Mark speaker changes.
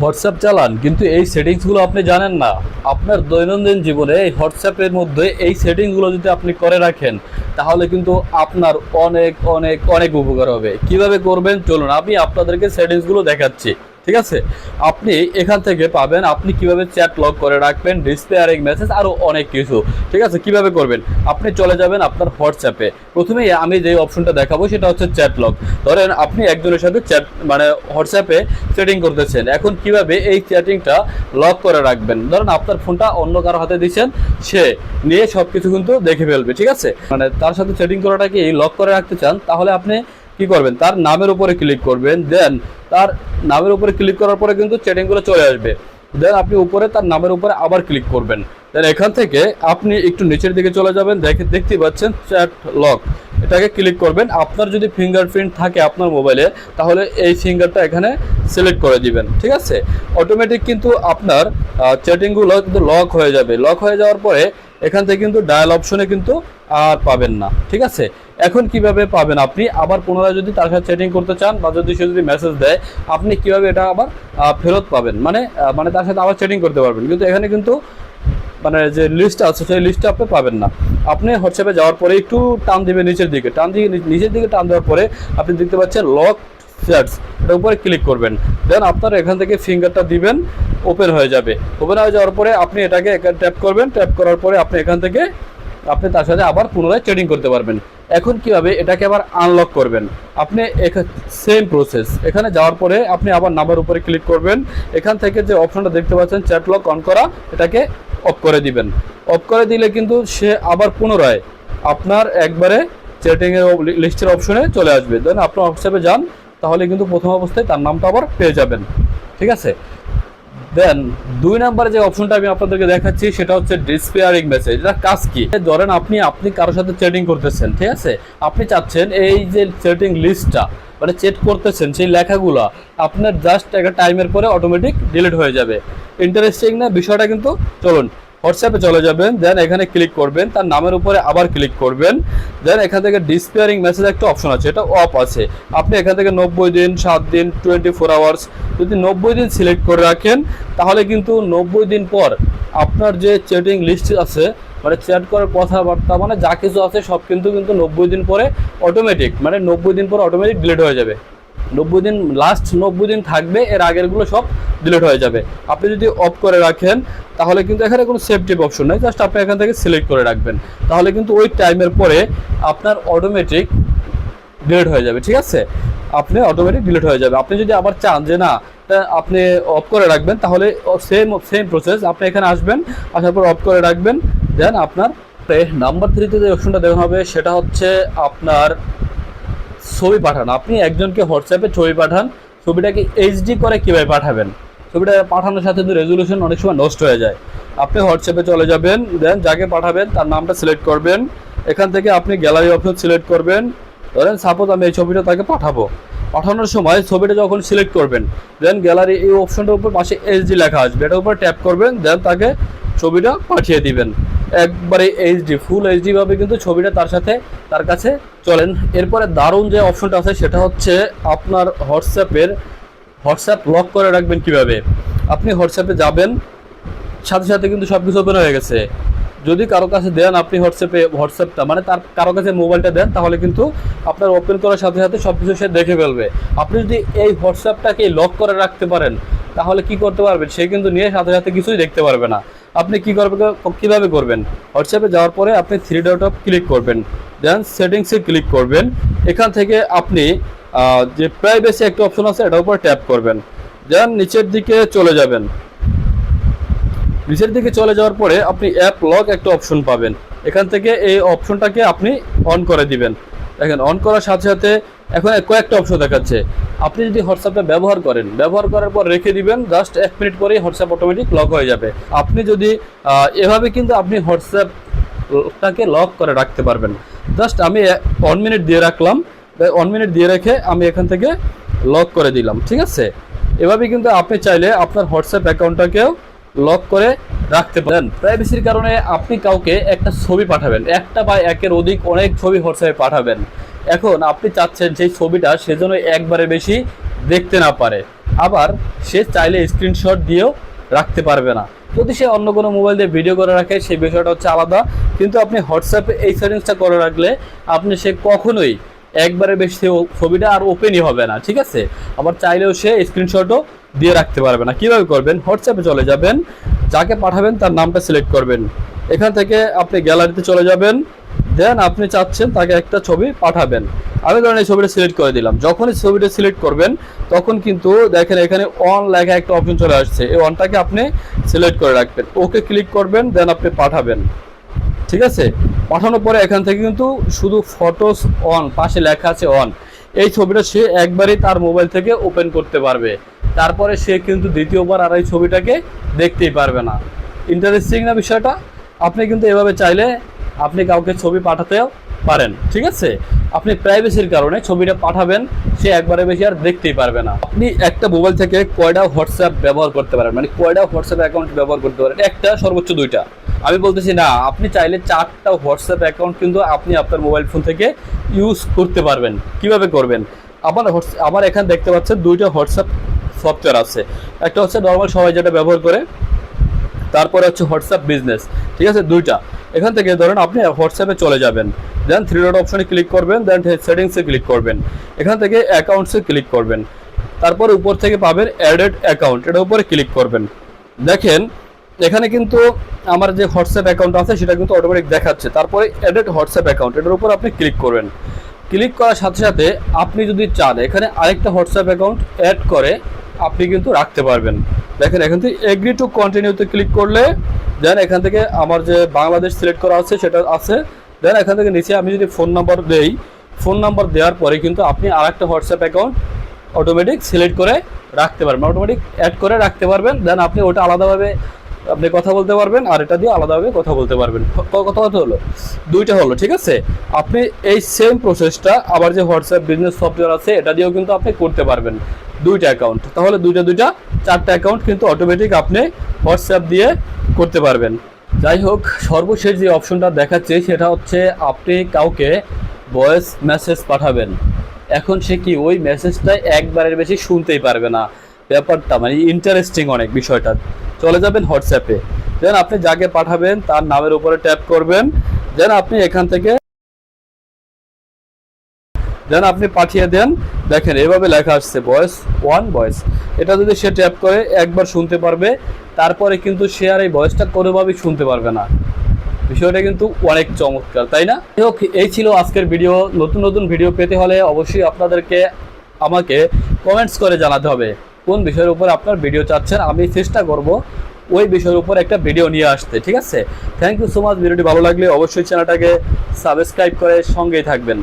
Speaker 1: WhatsApp চালান কিন্তু এই সেটিংসগুলো আপনি জানেন না। আপনার দৈনন্দিন জীবনে এই হোয়াটসঅ্যাপের মধ্যে এই সেটিংসগুলো যদি আপনি করে রাখেন তাহলে কিন্তু আপনার অনেক অনেক অনেক উপকার হবে। কিভাবে করবেন চলুন আমি আপনাদেরকে সেটিংসগুলো দেখাচ্ছি। ঠিক আছে, আপনি এখান থেকে পাবেন আপনি কিভাবে চ্যাট লক করে রাখবেন, ডিসপেয়ারিং মেসেজ, আরও অনেক কিছু। ঠিক আছে, কিভাবে করবেন, আপনি চলে যাবেন আপনার হোয়াটসঅ্যাপে। প্রথমেই আমি যে অপশনটা দেখাবো সেটা হচ্ছে চ্যাট লক। ধরেন আপনি একজনের সাথে চ্যাট মানে হোয়াটসঅ্যাপে চ্যাটিং করতেছেন, এখন কিভাবে এই চ্যাটিংটা লক করে রাখবেন। ধরেন আপনার ফোনটা অন্য কারো হাতে দিচ্ছেন, সে নিয়ে সব কিছু কিন্তু দেখে ফেলবে। ঠিক আছে, মানে তার সাথে চ্যাটিং করাটাকে লক করে রাখতে চান, তাহলে আপনি কি করবেন, তার নামের উপরে ক্লিক করবেন। দেন তার নামের উপরে ক্লিক করার পরে কিন্তু চ্যাটিংগুলো চলে আসবে। দেন আপনি উপরে তার নামের উপরে আবার ক্লিক করবেন। দেন এখান থেকে আপনি একটু নিচের দিকে চলে যাবেন, দেখতে পাচ্ছেন চ্যাট লক, এটাকে ক্লিক করবেন। আপনার যদি ফিঙ্গারপ্রিন্ট থাকে আপনার মোবাইলে তাহলে এই ফিঙ্গারটা এখানে সিলেক্ট করে দিবেন। ঠিক আছে, অটোমেটিক কিন্তু আপনার চ্যাটিংগুলো কিন্তু লক হয়ে যাবে। লক হয়ে যাওয়ার পরে এখান থেকে কিন্তু ডায়াল অপশনে কিন্তু আর পাবেন না। ঠিক আছে, এখন কিভাবে পাবেন, আপনি আবার পুনরায় যদি তার সাথে চ্যাটিং করতে চান বা যদি সে যদি মেসেজ দেয় আপনি কিভাবে এটা আবার ফেরত পাবেন, মানে তার সাথে আবার চ্যাটিং করতে পারবেন। কিন্তু এখানে কিন্তু মানে যে লিস্টটা আছে সেই লিস্টটা আপনি পাবেন না। আপনি হোয়াটসঅ্যাপে যাওয়ার পরে একটু টান দিবেন নিচের দিকে, নিচের দিকে টান দেওয়ার পরে আপনি দেখতে পাচ্ছেন লক চ্যাটস, এটার উপরে ক্লিক করবেন। দেন আপনার এখান থেকে ফিঙ্গারটা দিবেন, ওপেন হয়ে যাবে। ওপেন হয়ে যাওয়ার পরে আপনি এটাকে ট্যাপ করবেন, ট্যাপ করার পরে আপনি এখান থেকে আপনি তার সাথে আবার পুনরায় চ্যাটিং করতে পারবেন। এখন কিভাবে এটাকে আবার আনলক করবেন, আপনি সেম প্রসেস। এখানে যাওয়ার পরে আপনি আবার নাম্বার উপরে ক্লিক করবেন। এখান থেকে যে অপশনটা দেখতে পাচ্ছেন চ্যাট লক অন করা, এটাকে অফ করে দিবেন। অফ করে দিলে কিন্তু সে আবার পুনরায় আপনার একবারে চ্যাটিংয়ের লিস্টের অপশনে চলে আসবে। দেন আপনার হোয়াটসঅ্যাপে যান, তাহলে কিন্তু প্রথম অবস্থায় তার নামটা আবার পেয়ে যাবেন। ঠিক আছে, দেন 2 নাম্বারে যে অপশনটা আমি আপনাদেরকে দেখাচ্ছি সেটা হচ্ছে ডিসপেয়ারিং মেসেজ। এটা কাজ কি, ধরেন আপনি কারোর সাথে চ্যাটিং করতেছেন, ঠিক আছে, আপনি চাচ্ছেন এই যে চ্যাটিং লিস্টটা মানে চ্যাট করতেছেন সেই লেখাগুলো আপনার জাস্ট একটা টাইমের পরে অটোমেটিক ডিলিট হয়ে যাবে। ইন্টারেস্টিং না বিষয়টা কিন্তু। চলুন হোয়াটসঅ্যাপে চলে যাবেন, দেন এখানে ক্লিক করবেন, তার নামের উপরে আবার ক্লিক করবেন। দেন এখান থেকে ডিসপেয়ারিং মেসেজ একটা অপশন আছে, এটা অফ আছে। আপনি এখান থেকে 90 দিন, 7 দিন, 24 আওয়ার্স যদি 90 দিন সিলেক্ট করে রাখেন তাহলে কিন্তু 90 দিন পর আপনার যে চ্যাটিং লিস্ট আছে মানে চ্যাট করার কথাবার্তা মানে যা কিছু আছে সব কিন্তু 90 দিন পরে অটোমেটিক মানে 90 দিন পর অটোমেটিক ডিলিট হয়ে যাবে। 90 দিন লাস্ট 90 দিন থাকবে, এর আগেরগুলো সব ডিলিট হয়ে যাবে। আপনি যদি অফ করে রাখেন তাহলে কিন্তু এখানে কোনো সেভ অপশন নেই, জাস্ট আপনি এখান থেকে সিলেক্ট করে রাখবেন, তাহলে কিন্তু ওই টাইমের পরে আপনার অটোমেটিক ডিলিট হয়ে যাবে। ঠিক আছে, আপনি অটোমেটিক ডিলিট হয়ে যাবে। আপনি যদি আবার চান যে না আপনি অফ করে রাখবেন তাহলে সেম প্রসেস, আপনি এখানে আসবেন, আসার পর অফ করে রাখবেন। দেন আপনার নাম্বার 3তে যে অপশনটা দেওয়া হবে সেটা হচ্ছে আপনার ছবি পাঠান। আপনি একজনকে হোয়াটসঅ্যাপে ছবি পাঠান, ছবিটাকে এইচডি করে কীভাবে পাঠাবেন, ছবিটা পাঠানোর সাথে কিন্তু রেজলিউশন অনেক সময় নষ্ট হয়ে যায়। আপনি হোয়াটসঅ্যাপে চলে যাবেন, দেন যাকে পাঠাবেন তার নামটা সিলেক্ট করবেন। এখান থেকে আপনি গ্যালারি অপশন সিলেক্ট করবেন। ধরেন সাপোজ আমি এই ছবিটা তাকে পাঠাবো, পাঠানোর সময় ছবিটা যখন সিলেক্ট করবেন দেন গ্যালারি এই অপশনটার উপর পাশে এইচডি লেখা আসবে, এটার উপর ট্যাপ করবেন, দেন তাকে ছবিটা পাঠিয়ে দিবেন। একবারে এইচডি ফুল এইচডি ভাবে কিন্তু ছবিটা তার কাছে চলেন। এরপরে দারুণ যে অপশনটা আছে সেটা হচ্ছে আপনার হোয়াটসঅ্যাপ লক করে রাখবেন কিভাবে। আপনি হোয়াটসঅ্যাপে যাবেন, সাথে সাথে কিন্তু সব কিছু ওপেন হয়ে গেছে। যদি কারো কাছে দেন আপনি হোয়াটসঅ্যাপটা মানে তার কারো কাছে মোবাইলটা দেন তাহলে কিন্তু আপনার ওপেন করার সাথে সাথে সব কিছু সে দেখে ফেলবে। আপনি যদি এই হোয়াটসঅ্যাপটাকে লক করে রাখতে পারেন তাহলে কি করতে পারবেন, সে কিন্তু নিয়ে সাথে সাথে কিছুই দেখতে পারবে না। আপনি কীভাবে করবেন, হোয়াটসঅ্যাপে যাওয়ার পরে আপনি 3 ডট ক্লিক করবেন, দেন সেটিংসে ক্লিক করবেন। এখান থেকে আপনি যে প্রাইভেসি একটা অপশন আছে এটার উপর ট্যাপ করবেন, দেন নিচের দিকে চলে যাবেন। নিচের দিকে চলে যাওয়ার পরে আপনি অ্যাপ লক একটা অপশন পাবেন, এখান থেকে এই অপশনটাকে আপনি অন করে দিবেন। দেখেন অন করার সাথে সাথে এখন কয়েকটা অপশন দেখাচ্ছে। আপনি যদি হোয়াটসঅ্যাপটা ব্যবহার করার পর রেখে দিবেন, জাস্ট 1 মিনিট পরেই হোয়াটসঅ্যাপ অটোমেটিক লক হয়ে যাবে। আপনি যদি এভাবে কিন্তু আপনি হোয়াটসঅ্যাপটাকে লক করে রাখতে পারবেন। জাস্ট আমি 1 মিনিট দিয়ে রাখলাম, 1 মিনিট দিয়ে রেখে আমি এখান থেকে লক করে দিলাম। ঠিক আছে, এভাবে কিন্তু আপনি চাইলে আপনার হোয়াটসঅ্যাপ অ্যাকাউন্টটাকেও লক করে রাখতে পারেন। প্রাইভেসির কারণে আপনি কাউকে একটা ছবি পাঠাবেন, একটা বা একের অধিক অনেক ছবি হোয়াটসঅ্যাপে পাঠাবেন। এখন আপনি চাচ্ছেন সেই ছবিটা সেজন্য একবারে বেশি দেখতে না পারে, আবার সে চাইলে স্ক্রিনশট দিয়েও রাখতে পারবে না। যদি সে অন্য কোনো মোবাইল দিয়ে ভিডিও করে রাখে সেই বিষয়টা হচ্ছে আলাদা, কিন্তু আপনি হোয়াটসঅ্যাপে এই সেটিংসটা করে রাখলে আপনি সে কখনোই একবারে বেশি ছবিটা আর ওপেনই হবে না, ঠিক আছে। আবার চাইলেও সে স্ক্রিনশটও দিয়ে রাখতে পারবে না। কীভাবে করবেন, হোয়াটসঅ্যাপে চলে যাবেন, যাকে পাঠাবেন তার নামটা সিলেক্ট করবেন, এখান থেকে আপনি গ্যালারিতে চলে যাবেন, দেন আপনি চাচ্ছেন তাকে একটা ছবি পাঠাবেন। আমি ধরেন এই ছবিটা সিলেক্ট করে দিলাম। যখনই ছবিটা সিলেক্ট করবেন তখন কিন্তু দেখেন এখানে অন লেখা একটা অপশন চলে আসছে, এই অনটাকে আপনি সিলেক্ট করে রাখবেন, ওকে ক্লিক করবেন, দেন আপনি পাঠাবেন, ঠিক আছে। পাঠানোর পরে এখান থেকে কিন্তু শুধু ফটোস অন পাশে লেখা আছে অন, এই ছবিটা সে একবারই তার মোবাইল থেকে ওপেন করতে পারবে, তারপরে সে কিন্তু দ্বিতীয়বার আর এই ছবিটাকে দেখতেই পারবে না। ইন্টারেস্টিং না বিষয়টা? আপনি কিন্তু এভাবে চাইলে আপনি কাউকে ছবি পাঠাতেও পারেন, ঠিক আছে। আপনি প্রাইভেসির কারণে ছবিটা পাঠাবেন, সে একবারে বেশি আর দেখতেই পারবে না। আপনি একটা মোবাইল থেকে কয়টা হোয়াটসঅ্যাপ ব্যবহার করতে পারেন, মানে কয়টা হোয়াটসঅ্যাপ অ্যাকাউন্ট ব্যবহার করতে পারেন? একটা, সর্বোচ্চ দুইটা। আমি বলতেছি না, আপনি চাইলে 4টা হোয়াটসঅ্যাপ অ্যাকাউন্ট কিন্তু আপনি আপনার মোবাইল ফোন থেকে ইউজ করতে পারবেন। কিভাবে করবেন? আমার এখানে দেখতে পাচ্ছেন 2টা হোয়াটসঅ্যাপ সফটওয়্যার আছে। একটা হচ্ছে নর্মাল সবাই যেটা ব্যবহার করে, তারপরে হচ্ছে হোয়াটসঅ্যাপ বিজনেস, ঠিক আছে, 2টা। এখান থেকে ধরেন আপনি হোয়াটসঅ্যাপে চলে যাবেন, দেন 3 ডট অপশনে ক্লিক করবেন, দেন সেটিংসে ক্লিক করবেন, এখান থেকে অ্যাকাউন্টসে ক্লিক করবেন, তারপর উপর থেকে পাবেন অ্যাডেড অ্যাকাউন্ট, এটার উপরে ক্লিক করবেন। দেখেন এখানে কিন্তু আমার যে হোয়াটসঅ্যাপ অ্যাকাউন্ট আছে সেটা কিন্তু অটোমেটিক দেখাচ্ছে। তারপরে অ্যাডেড হোয়াটসঅ্যাপ অ্যাকাউন্ট, এটার উপর আপনি ক্লিক করবেন। ক্লিক করার সাথে সাথে আপনি যদি চান এখানে আরেকটা হোয়াটসঅ্যাপ অ্যাকাউন্ট অ্যাড করে আপনি কিন্তু রাখতে পারবেন। দেখেন এখান থেকে এগ্রি টু কন্টিনিউতে ক্লিক করলে দেন এখান থেকে আমার যে বাংলাদেশ সিলেক্ট করা আছে সেটা আছে, দেন এখান থেকে নিচে আমি যদি ফোন নাম্বার দেই, ফোন নাম্বার দেওয়ার পরে কিন্তু আপনি আরেকটা হোয়াটসঅ্যাপ অ্যাকাউন্ট অটোমেটিক সিলেক্ট করে রাখতে পারবেন, অটোমেটিক অ্যাড করে রাখতে পারবেন। দেন আপনি ওটা আলাদাভাবে আপনি কথা বলতে পারবেন, আর এটা দিয়ে আলাদাভাবে কথা বলতে পারবেন। কথা হলো 2টা হলো, ঠিক আছে। আপনি এই সেম প্রসেসটা আবার যে হোয়াটসঅ্যাপ বিজনেস সফটওয়্যার আছে এটা দিয়েও কিন্তু আপনি করতে পারবেন, 2টা অ্যাকাউন্ট। তাহলে 2টা 4টা অ্যাকাউন্ট কিন্তু অটোমেটিক আপনি হোয়াটসঅ্যাপ দিয়ে করতে পারবেন। যাই হোক, সর্বশেষ যে অপশনটা দেখাচ্ছে সেটা হচ্ছে আপনি কাউকে ভয়েস মেসেজ পাঠাবেন। এখন সে কি ওই মেসেজটা একবারের বেশি শুনতেই পারবে না, ব্যাপারটা মানে ইন্টারেস্টিং অনেক বিষয়টা। চলে যাবেন হোয়াটসঅ্যাপে, দেন আপনি যাকে পাঠাবেন তার নামের উপরে ট্যাপ করবেন, দেন আপনি এখান থেকে আপনি পাঠিয়ে দেন। দেখেন এভাবে লেখা আসছে ভয়েস ওয়ান ভয়েস, এটা যদি সে ট্যাপ করে একবার শুনতে পারবে, তারপরে কিন্তু সে আর এই ভয়েসটা কোনোভাবেই শুনতে পারবে না। বিষয়টা কিন্তু অনেক চমৎকার, তাই না? যাই হোক, এই ছিল আজকের ভিডিও। নতুন নতুন ভিডিও পেতে হলে অবশ্যই আপনাদেরকে আমাকে কমেন্টস করে জানাতে হবে কোন বিষয়ের উপর আপনার ভিডিও চাচ্ছেন। আমি চেষ্টা করব ওই বিষয়ের উপর একটা ভিডিও নিয়ে আসতে, ঠিক আছে। Thank you so much. ভিডিওটি ভালো লাগলে অবশ্যই চ্যানেলটাকে সাবস্ক্রাইব করে সঙ্গেই থাকবেন।